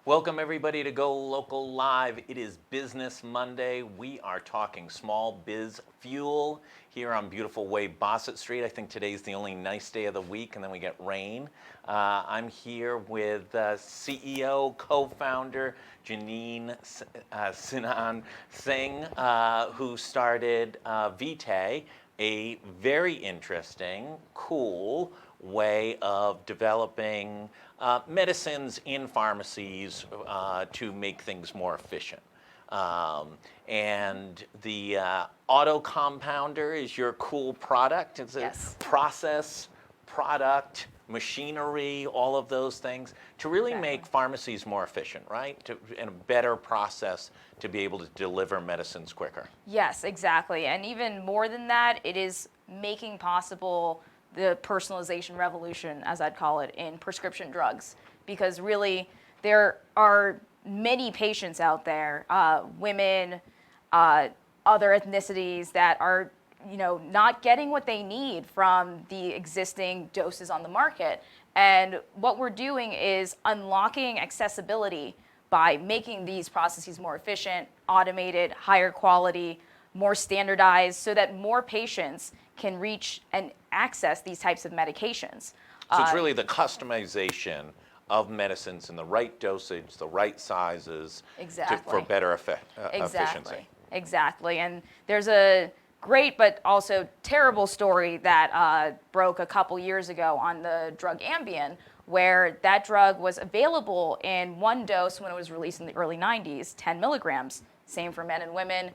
Welcome everybody to GoLocal Live. It is Business Monday. We are talking small biz fuel here on beautiful Way Bassett Street. I think today's the only nice day of the week and then we get rain. I'm here with CEO, co-founder Jeanine Sinanan Singh, who started Vitae, a very interesting, cool way of developing medicines in pharmacies to make things more efficient. And the auto compounder is your cool product. It's a process, product, machinery, all of those things to really make pharmacies more efficient, right? And a better process to be able to deliver medicines quicker. Yes, exactly. And even more than that, it is making possible the personalization revolution, as I'd call it, in prescription drugs. Because really, there are many patients out there, women, other ethnicities that are, not getting what they need from the existing doses on the market. And what we're doing is unlocking accessibility by making these processes more efficient, automated, higher quality, more standardized, so that more patients can reach and access these types of medications. So it's really the customization of medicines in the right dosage, the right sizes, for better efficiency. Exactly. And there's a great but also terrible story that broke a couple years ago on the drug Ambien, where that drug was available in one dose when it was released in the early 90s, 10 milligrams. Same for men and women.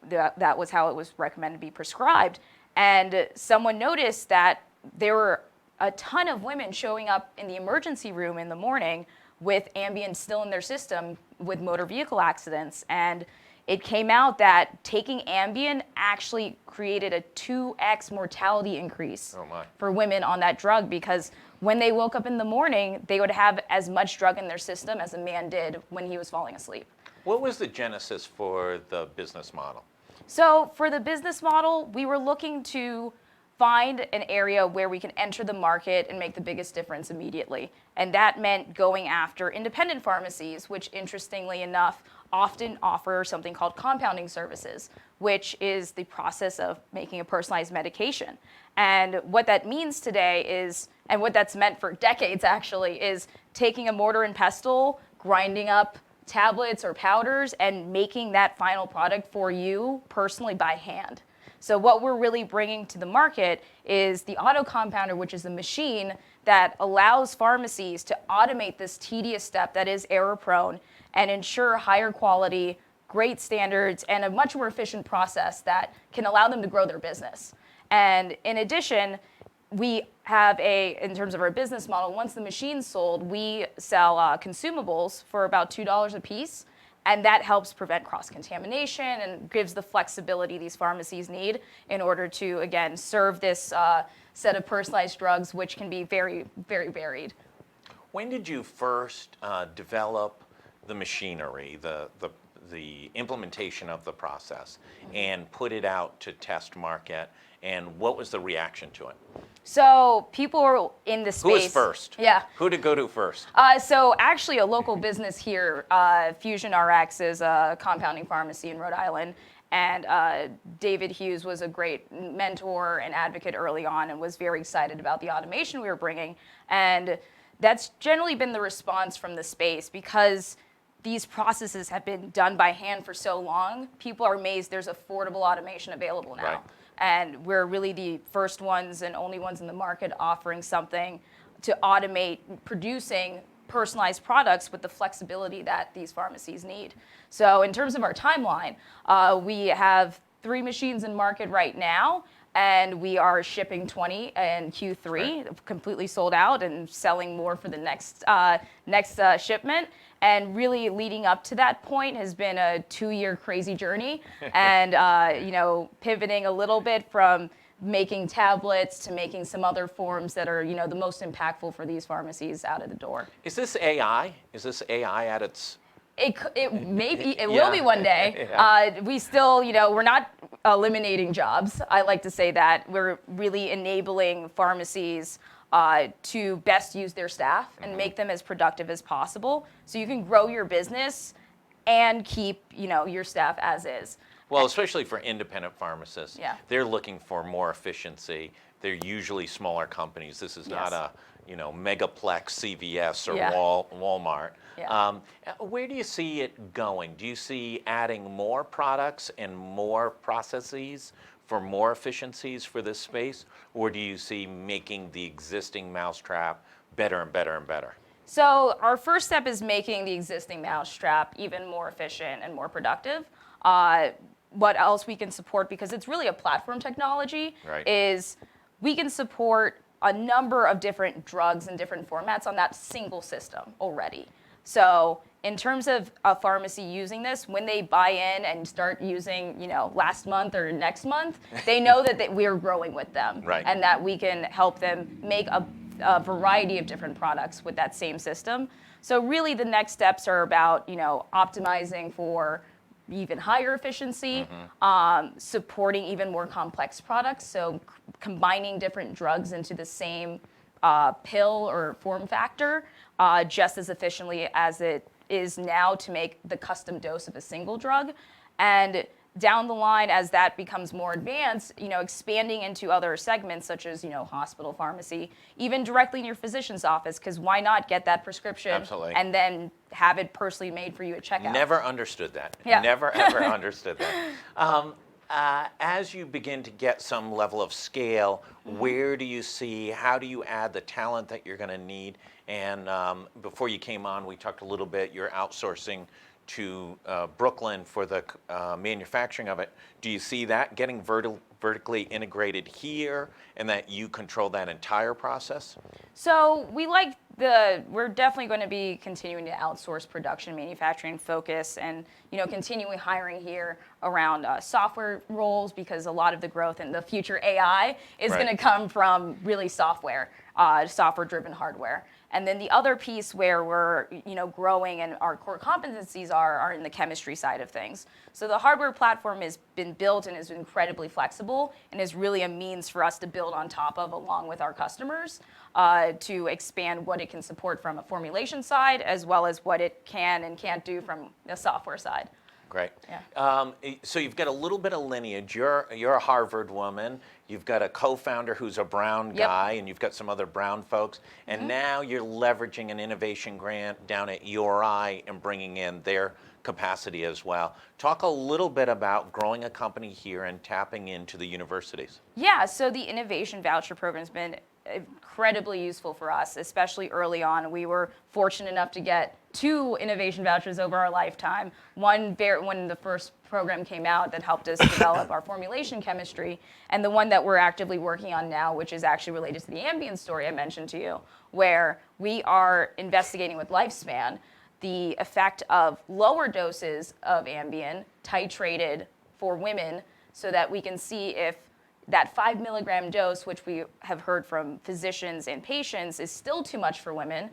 That was how it was recommended to be prescribed. And someone noticed that there were a ton of women showing up in the emergency room in the morning with Ambien still in their system with motor vehicle accidents. And it came out that taking Ambien actually created a 2x mortality increase for women on that drug, because when they woke up in the morning, they would have as much drug in their system as a man did when he was falling asleep. What was the genesis for the business model? So for the business model, we were looking to find an area where we can enter the market and make the biggest difference immediately. And that meant going after independent pharmacies, which interestingly enough often offer something called compounding services, which is the process of making a personalized medication. And what that means today is, and what that's meant for decades actually, is taking a mortar and pestle, grinding up tablets or powders, and making that final product for you personally by hand. So what we're really bringing to the market is the auto compounder, which is a machine that allows pharmacies to automate this tedious step that is error prone and ensure higher quality, great standards, and a much more efficient process that can allow them to grow their business. And in addition, we have in terms of our business model, once the machine's sold, we sell consumables for about $2 a piece, and that helps prevent cross-contamination and gives the flexibility these pharmacies need in order to, again, serve this set of personalized drugs, which can be very, very varied. When did you first develop the machinery, the implementation of the process, and put it out to test market, and what was the reaction to it? So people were in the space. Who was first? Yeah. Who to go to first? So actually a local business here, Fusion RX, is a compounding pharmacy in Rhode Island. And David Hughes was a great mentor and advocate early on and was very excited about the automation we were bringing. And that's generally been the response from the space, because these processes have been done by hand for so long. People are amazed there's affordable automation available now. Right. And we're really the first ones and only ones in the market offering something to automate producing personalized products with the flexibility that these pharmacies need. So in terms of our timeline, we have 3 machines in market right now, and we are shipping 20 in Q3, completely sold out and selling more for the next shipment. And really leading up to that point has been a 2-year crazy journey, and pivoting a little bit from making tablets to making some other forms that are the most impactful for these pharmacies out of the door. Is this AI? Is this AI at its? It will be one day. We still, we're not eliminating jobs. I like to say that we're really enabling pharmacies to best use their staff and make them as productive as possible, so you can grow your business and keep your staff as is. Well, especially for independent pharmacists, Yeah. they're looking for more efficiency. They're usually smaller companies. This is not a megaplex CVS or Yeah. Walmart. Yeah. Where do you see it going? Do you see adding more products and more processes for more efficiencies for this space, or do you see making the existing mousetrap better and better and better? So our first step is making the existing mousetrap even more efficient and more productive. What else we can support, because it's really a platform technology, Right. is we can support a number of different drugs in different formats on that single system already. So in terms of a pharmacy using this, when they buy in and start using, last month or next month, they know that we're growing with them, Right. and that we can help them make a variety of different products with that same system. So really the next steps are about, optimizing for even higher efficiency, supporting even more complex products, so combining different drugs into the same pill or form factor just as efficiently as it is now to make the custom dose of a single drug. And down the line, as that becomes more advanced, expanding into other segments such as, hospital pharmacy, even directly in your physician's office, because why not get that prescription Absolutely. and then have it personally made for you at checkout? Never understood that. Yeah. Never, ever understood that. As you begin to get some level of scale, where do you see, how do you add the talent that you're going to need? And before you came on, we talked a little bit, you're outsourcing to Brooklyn for the manufacturing of it. Do you see that getting vertically integrated here, and that you control that entire process? So we're definitely going to be continuing to outsource production, manufacturing focus, and continuing hiring here around software roles, because a lot of the growth in the future AI is Right. going to come from really software-driven hardware. And then the other piece where we're growing and our core competencies are in the chemistry side of things. So the hardware platform has been built and is incredibly flexible, and is really a means for us to build on top of along with our customers to expand what it can support from a formulation side, as well as what it can and can't do from the software side. Great. Yeah. So you've got a little bit of lineage. You're a Harvard woman. You've got a co-founder who's a Brown Yep. guy, and you've got some other Brown folks. And now you're leveraging an innovation grant down at URI and bringing in their capacity as well. Talk a little bit about growing a company here and tapping into the universities. Yeah, so the Innovation Voucher program has been incredibly useful for us, especially early on. We were fortunate enough to get 2 innovation vouchers over our lifetime. One when the first program came out that helped us develop our formulation chemistry, and the one that we're actively working on now, which is actually related to the Ambien story I mentioned to you, where we are investigating with Lifespan the effect of lower doses of Ambien titrated for women, so that we can see if that 5 milligram dose, which we have heard from physicians and patients is still too much for women,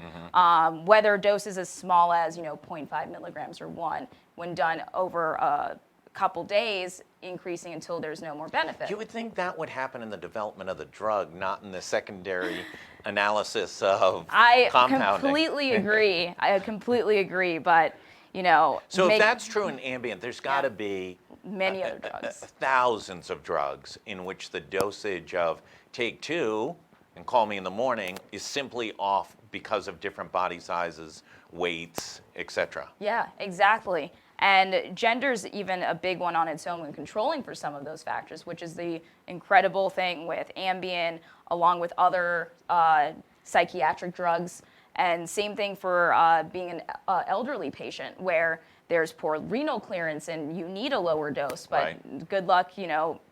whether doses as small as 0.5 milligrams or 1, when done over a couple days, increasing until there's no more benefit. You would think that would happen in the development of the drug, not in the secondary analysis of compounding. Completely agree. I completely agree, but So if that's true in Ambien, there's got to be many other drugs. thousands of drugs in which the dosage of take 2 and call me in the morning is simply off because of different body sizes, weights, etc. Yeah, exactly. And gender's even a big one on its own when controlling for some of those factors, which is the incredible thing with Ambien, along with other psychiatric drugs. And same thing for being an elderly patient, where there's poor renal clearance and you need a lower dose. But Right. good luck,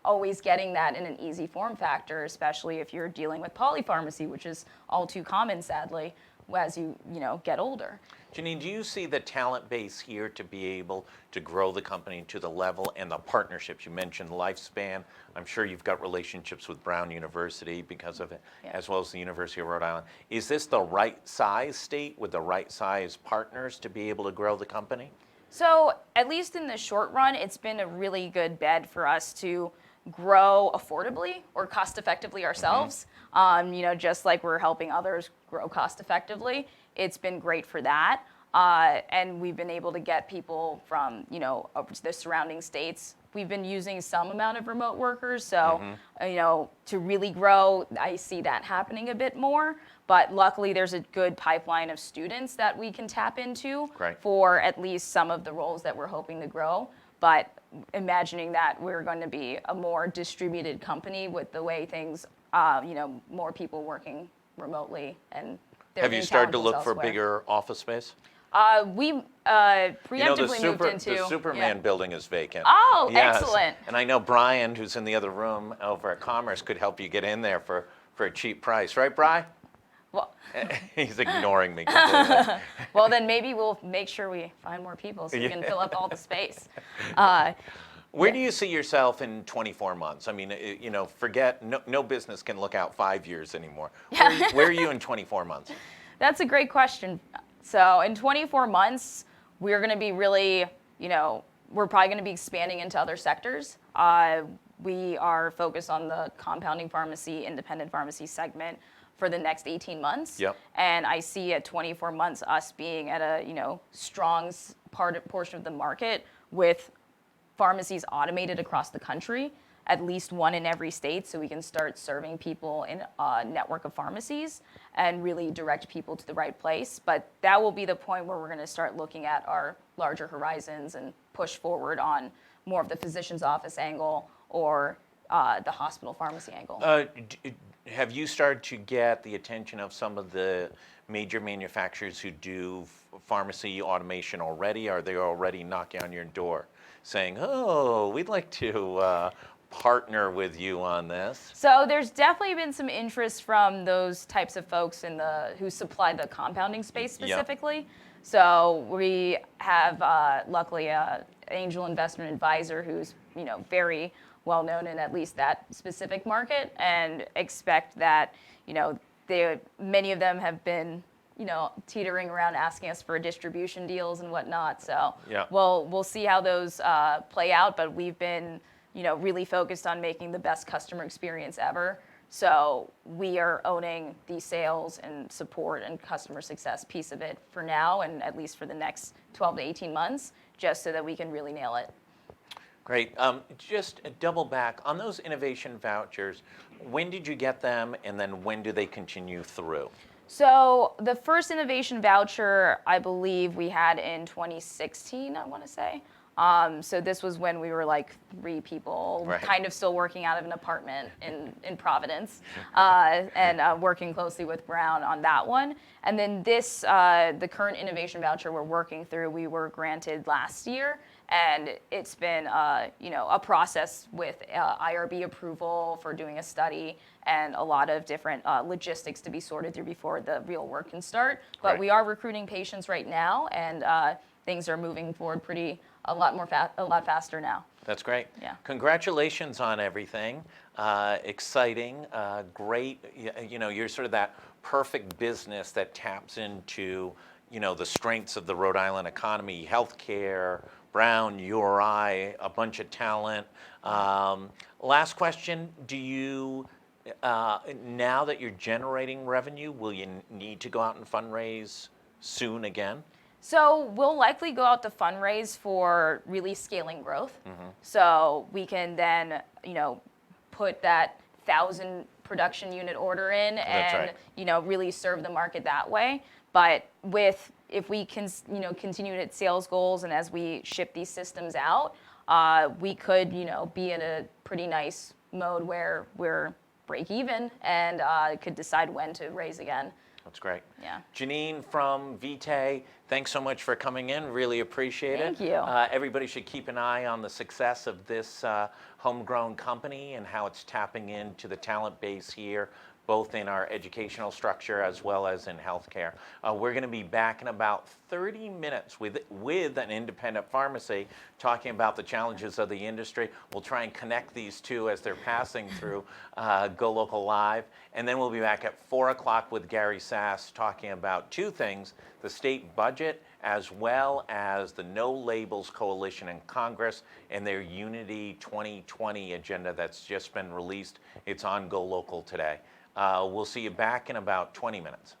always getting that in an easy form factor, especially if you're dealing with polypharmacy, which is all too common, sadly, as you get older. Jeanine, do you see the talent base here to be able to grow the company to the level and the partnerships? You mentioned Lifespan. I'm sure you've got relationships with Brown University because of it, Yeah. as well as the University of Rhode Island. Is this the right size state with the right size partners to be able to grow the company? So at least in the short run, it's been a really good bed for us to grow affordably or cost effectively ourselves. Just like we're helping others grow cost effectively. It's been great for that. And we've been able to get people from, the surrounding states. We've been using some amount of remote workers. So, to really grow, I see that happening a bit more. But luckily, there's a good pipeline of students that we can tap into for at least some of the roles that we're hoping to grow. But imagining that we're going to be a more distributed company with the way things, more people working remotely. And have you started to look for bigger office space? We preemptively moved into the Superman building is vacant. Oh, yes. Excellent! And I know Brian, who's in the other room over at Commerce, could help you get in there for a cheap price, right, Bri? Well, he's ignoring me completely. Well, then maybe we'll make sure we find more people so we can fill up all the space. Where do you see yourself in 24 months? I mean, forget no business can look out 5 years anymore. Where are you in 24 months? That's a great question. So in 24 months, we're going to be really, we're probably going to be expanding into other sectors. We are focused on the compounding pharmacy, independent pharmacy segment for the next 18 months. Yep. And I see at 24 months us being at a, strong portion of the market with pharmacies automated across the country, at least one in every state, so we can start serving people in a network of pharmacies and really direct people to the right place. But that will be the point where we're going to start looking at our larger horizons and push forward on more of the physician's office angle or the hospital pharmacy angle. Have you started to get the attention of some of the major manufacturers who do pharmacy automation already? Are they already knocking on your door saying, oh, we'd like to partner with you on this? So there's definitely been some interest from those types of folks who supply the compounding space specifically. Yep. So we have luckily an angel investment advisor who's very well known in at least that specific market, and expect that many of them have been teetering around asking us for distribution deals and whatnot. So we'll see how those play out, but we've been really focused on making the best customer experience ever. So we are owning the sales and support and customer success piece of it for now, and at least for the next 12 to 18 months, just so that we can really nail it. Great. Just double back on those innovation vouchers. When did you get them, and then when do they continue through? So the first innovation voucher, I believe we had in 2016, I want to say. So this was when we were like 3 people, kind of still working out of an apartment in Providence, and working closely with Brown on that one. And then this, the current innovation voucher we're working through, we were granted last year. And it's been, a process with IRB approval for doing a study and a lot of different logistics to be sorted through before the real work can start. But we are recruiting patients right now, and things are moving forward a lot faster now. That's great. Yeah. Congratulations on everything. Exciting, great. You're sort of that perfect business that taps into, the strengths of the Rhode Island economy, healthcare, Brown, URI, a bunch of talent. Last question, do you, now that you're generating revenue, will you need to go out and fundraise soon again? So we'll likely go out to fundraise for really scaling growth. Mm-hmm. So we can then, put that 1,000 production unit order in and, really serve the market that way. But if we can, continue at sales goals, and as we ship these systems out, we could, be in a pretty nice mode where we're break even and could decide when to raise again. That's great. Yeah. Jeanine from Vitae, thanks so much for coming in. Really appreciate it. Thank you. Everybody should keep an eye on the success of this homegrown company and how it's tapping into the talent base here, both in our educational structure as well as in healthcare. We're going to be back in about 30 minutes with an independent pharmacy talking about the challenges of the industry. We'll try and connect these two as they're passing through GoLocal Live. And then we'll be back at 4 o'clock with Gary Sass talking about two things: the state budget as well as the No Labels Coalition in Congress and their Unity 2020 agenda that's just been released. It's on GoLocal today. We'll see you back in about 20 minutes.